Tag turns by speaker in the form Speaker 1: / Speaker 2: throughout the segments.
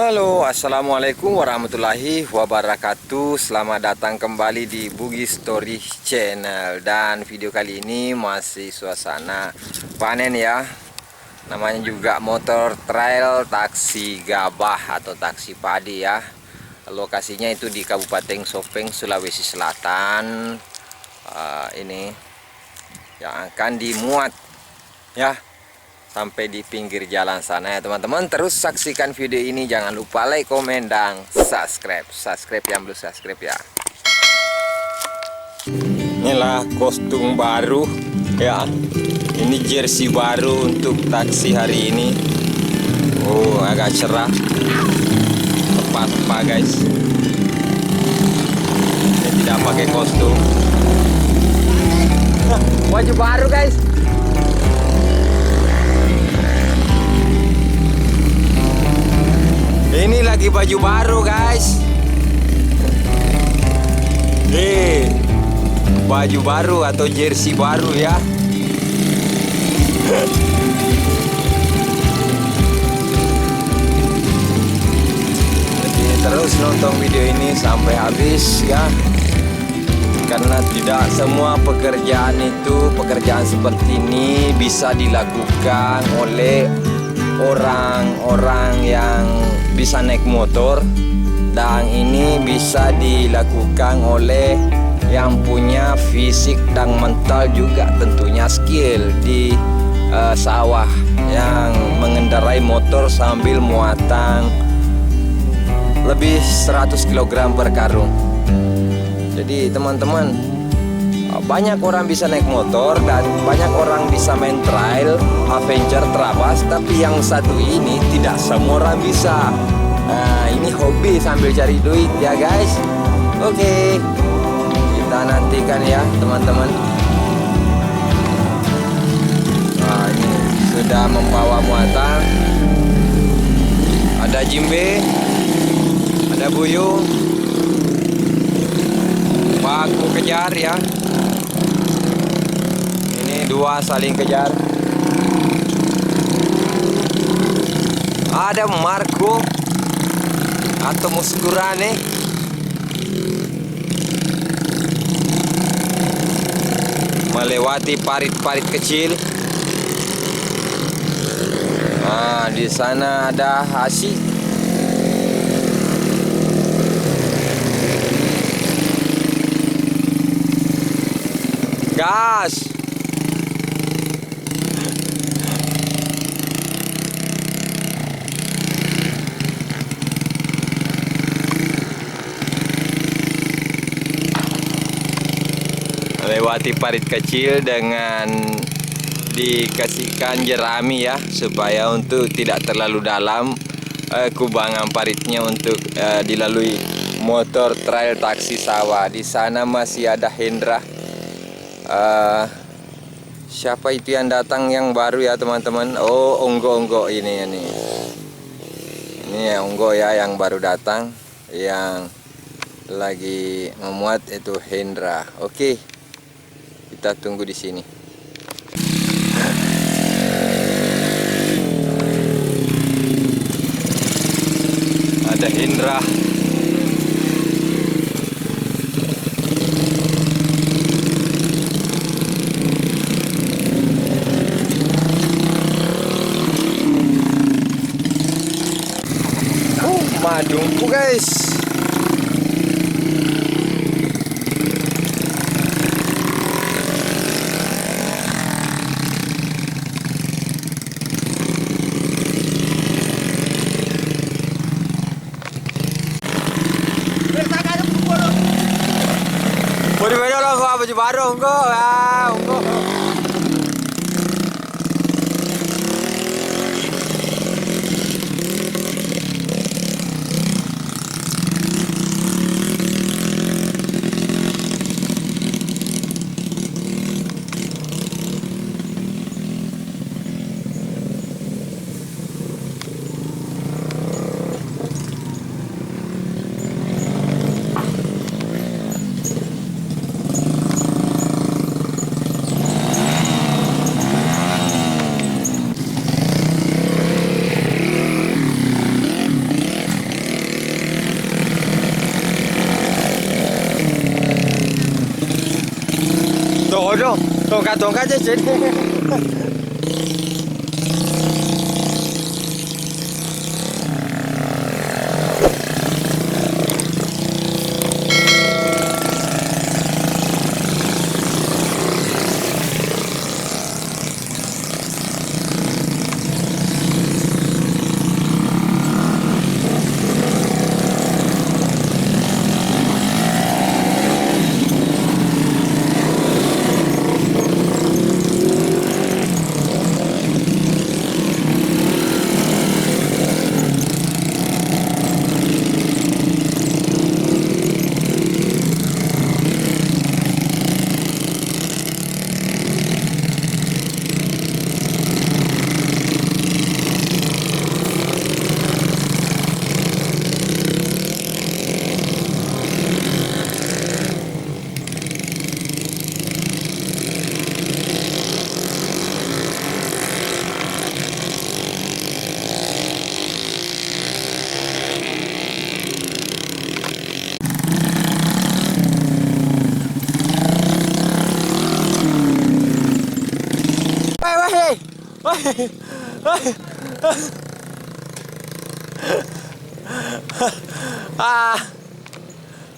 Speaker 1: Halo, assalamualaikum warahmatullahi wabarakatuh. Selamat datang kembali di Bugis Story Channel. Dan video kali ini masih suasana panen ya. Namanya juga motor trail taksi gabah atau taksi padi ya. Lokasinya itu di Kabupaten Sopeng, Sulawesi Selatan. Ini yang akan dimuat ya sampai di pinggir jalan sana ya teman-teman. Terus saksikan video ini, jangan lupa like, komen, dan subscribe yang belum subscribe ya. Inilah kostum baru ya, ini jersey baru untuk taksi hari ini. Oh, agak cerah, tepat pak guys. Ini tidak pakai kostum. Baju baru guys. Ini lagi baju baru guys. Baju baru atau jersey baru ya. Jadi terus nonton video ini sampai habis ya. Karena tidak semua pekerjaan seperti ini bisa dilakukan oleh orang-orang yang bisa naik motor, dan ini bisa dilakukan oleh yang punya fisik dan mental juga tentunya skill di sawah, yang mengendarai motor sambil muatan lebih 100 kg per karung. Jadi teman-teman, banyak orang bisa naik motor dan banyak orang bisa main trail, adventure, terabas, tapi yang satu ini tidak semua orang bisa. Nah, ini hobi sambil cari duit ya guys. Oke, kita nantikan ya teman-teman. Nah, ini sudah membawa muatan. Ada jimbe, ada buyung, baku kejar ya. Dua saling kejar. Ada Marco atau Muskurane. Melewati parit-parit kecil. Nah, di sana ada Hasi. Gas. Lewati parit kecil dengan dikasihkan jerami ya, supaya untuk tidak terlalu dalam kubangan paritnya untuk dilalui motor trail taksi sawah. Di sana masih ada Hendra. Siapa itu yang datang yang baru ya teman-teman? Oh, Onggo ini. Ini ya Onggo ya yang baru datang, yang lagi memuat itu Hendra. Oke. Kita tunggu di sini. Ada Hendra. Madungku guys. Beda loh, gua baju baru enggak ya, enggak. Dodo, tongkat aja sini.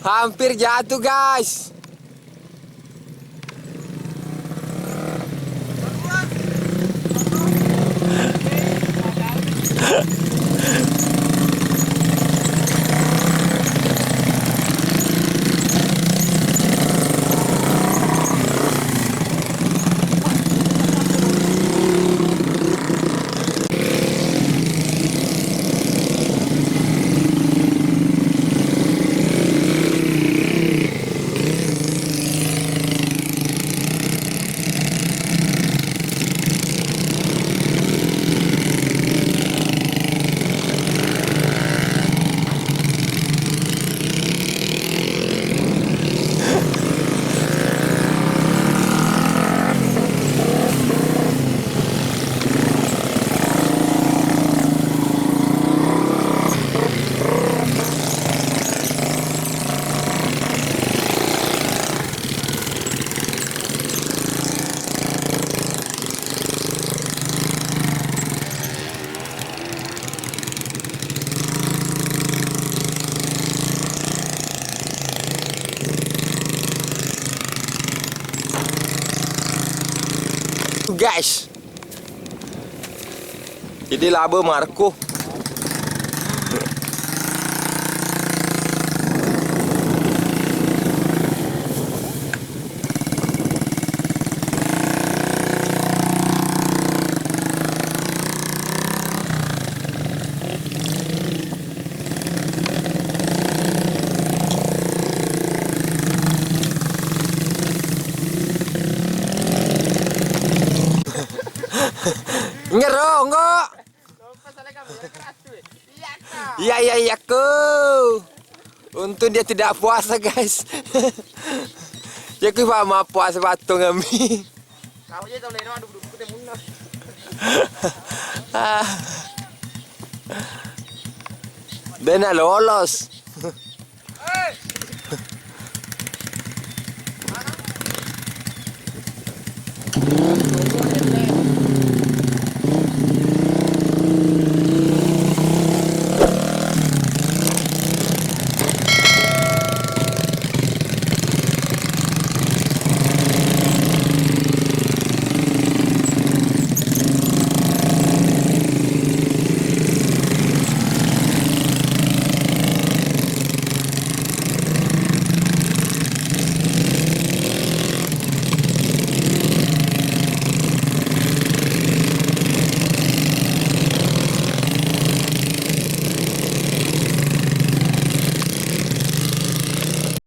Speaker 1: Hampir jatuh, guys. Guys, jadi laba Marco. Ngerong kok. Iya ku. Untung dia tidak puasa, guys. Ya ku faham puasa batu kami.
Speaker 2: Kau je tahu leno duduk kita mundur.
Speaker 1: Dia nak lolos.
Speaker 2: Mana?